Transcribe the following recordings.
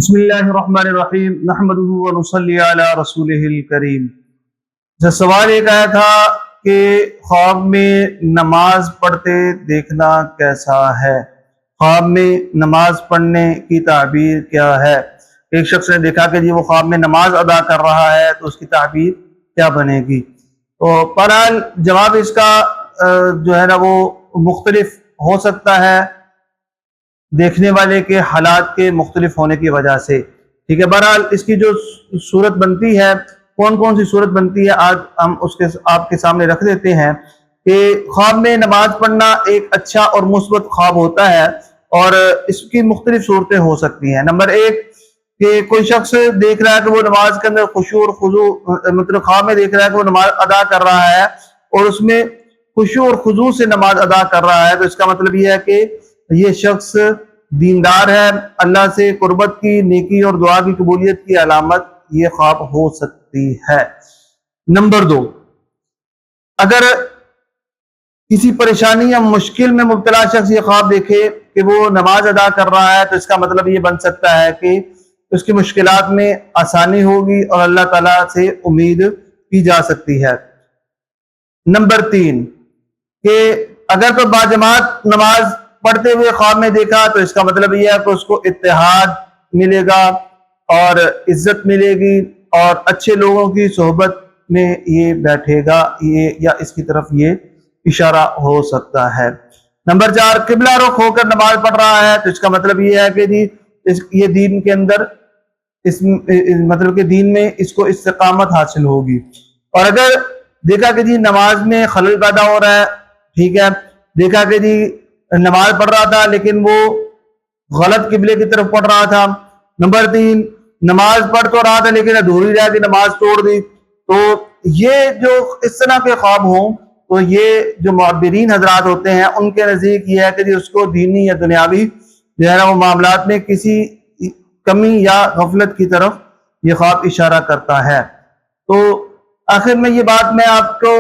بسم اللہ الرحمن الرحیم نحمدہ ونصلی علی رسولہ الکریم۔ سوال ایک آیا تھا کہ خواب میں نماز پڑھتے دیکھنا کیسا ہے؟ خواب میں نماز پڑھنے کی تعبیر کیا ہے؟ ایک شخص نے دیکھا کہ وہ خواب میں نماز ادا کر رہا ہے تو اس کی تعبیر کیا بنے گی؟ تو بہرحال جواب اس کا جو ہے نا وہ مختلف ہو سکتا ہے دیکھنے والے کے حالات کے مختلف ہونے کی وجہ سے، ٹھیک ہے۔ بہرحال اس کی جو صورت بنتی ہے، کون کون سی صورت بنتی ہے، آج ہم اس کے آپ کے سامنے رکھ دیتے ہیں کہ خواب میں نماز پڑھنا ایک اچھا اور مثبت خواب ہوتا ہے اور اس کی مختلف صورتیں ہو سکتی ہیں۔ نمبر ایک کہ کوئی شخص دیکھ رہا ہے کہ وہ نماز کے اندر خشوع اور خضوع، مطلب خواب میں دیکھ رہا ہے کہ وہ نماز ادا کر رہا ہے اور اس میں خشوع اور خضوع سے نماز ادا کر رہا ہے، تو اس کا مطلب یہ ہے کہ یہ شخص دیندار ہے، اللہ سے قربت کی، نیکی اور دعا کی قبولیت کی علامت یہ خواب ہو سکتی ہے۔ نمبر دو، اگر کسی پریشانی یا مشکل میں مبتلا شخص یہ خواب دیکھے کہ وہ نماز ادا کر رہا ہے تو اس کا مطلب یہ بن سکتا ہے کہ اس کی مشکلات میں آسانی ہوگی اور اللہ تعالیٰ سے امید کی جا سکتی ہے۔ نمبر تین کہ اگر تو باجماعت نماز پڑھتے ہوئے خواب میں دیکھا تو اس کا مطلب یہ ہے کہ اس کو اتحاد ملے گا اور عزت ملے گی اور اچھے لوگوں کی صحبت میں یہ بیٹھے گا، یا اس کی طرف یہ اشارہ ہو سکتا ہے۔ نمبر چار، قبلہ رخ ہو کر نماز پڑھ رہا ہے تو اس کا مطلب یہ ہے کہ یہ دین کے اندر مطلب کہ دین میں اس کو استقامت حاصل ہوگی۔ اور اگر دیکھا کہ نماز میں خلل پیدا ہو رہا ہے، ٹھیک ہے، دیکھا کہ نماز پڑھ رہا تھا لیکن وہ غلط قبلے کی طرف پڑھ رہا تھا۔ نمبر تین، نماز پڑھ تو رہا تھا لیکن ادھوری رہ گئی، نماز توڑ دی، تو یہ جو اس طرح کے خواب ہوں تو یہ جو معبرین حضرات ہوتے ہیں ان کے نزدیک یہ ہے کہ اس کو دینی یا دنیاوی جو ہے نا وہ معاملات میں کسی کمی یا غفلت کی طرف یہ خواب اشارہ کرتا ہے۔ تو آخر میں یہ بات میں آپ کو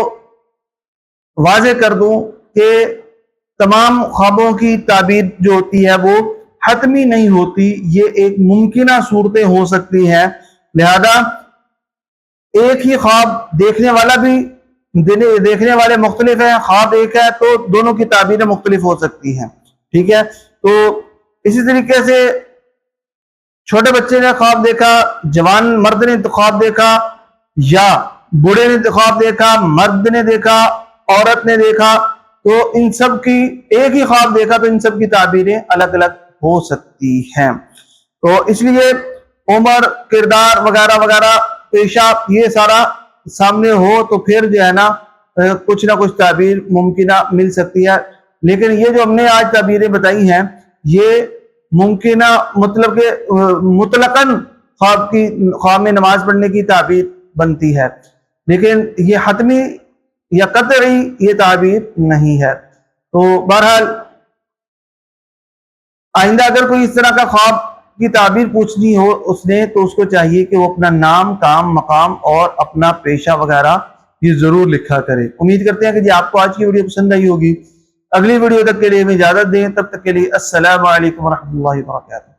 واضح کر دوں کہ تمام خوابوں کی تعبیر جو ہوتی ہے وہ حتمی نہیں ہوتی، یہ ایک ممکنہ صورتیں ہو سکتی ہیں، لہذا ایک ہی خواب دیکھنے والے مختلف ہیں، خواب ایک ہے تو دونوں کی تعبیریں مختلف ہو سکتی ہیں، ٹھیک ہے۔ تو اسی طریقے سے چھوٹے بچے نے خواب دیکھا، جوان مرد نے خواب دیکھا، یا بوڑھے نے خواب دیکھا، مرد نے دیکھا، عورت نے دیکھا، تو ان سب کی ایک ہی خواب دیکھا تو ان سب کی تعبیریں الگ الگ ہو سکتی ہیں۔ تو اس لیے عمر، کردار وغیرہ وغیرہ، پیشہ، یہ سارا سامنے ہو تو پھر جو ہے نا کچھ نہ کچھ تعبیر ممکنہ مل سکتی ہے، لیکن یہ جو ہم نے آج تعبیریں بتائی ہیں یہ ممکنہ مطلب کہ مطلقاً خواب میں نماز پڑھنے کی تعبیر بنتی ہے، لیکن یہ حتمی یا قطعی یہ تعبیر نہیں ہے۔ تو بہرحال آئندہ اگر کوئی اس طرح کا خواب کی تعبیر پوچھنی ہو اس نے تو اس کو چاہیے کہ وہ اپنا نام، کام، مقام اور اپنا پیشہ وغیرہ یہ ضرور لکھا کرے۔ امید کرتے ہیں کہ آپ کو آج کی ویڈیو پسند آئی ہوگی۔ اگلی ویڈیو تک کے لیے اجازت دیں، تب تک کے لیے السلام علیکم ورحمۃ اللہ وبرکاتہ۔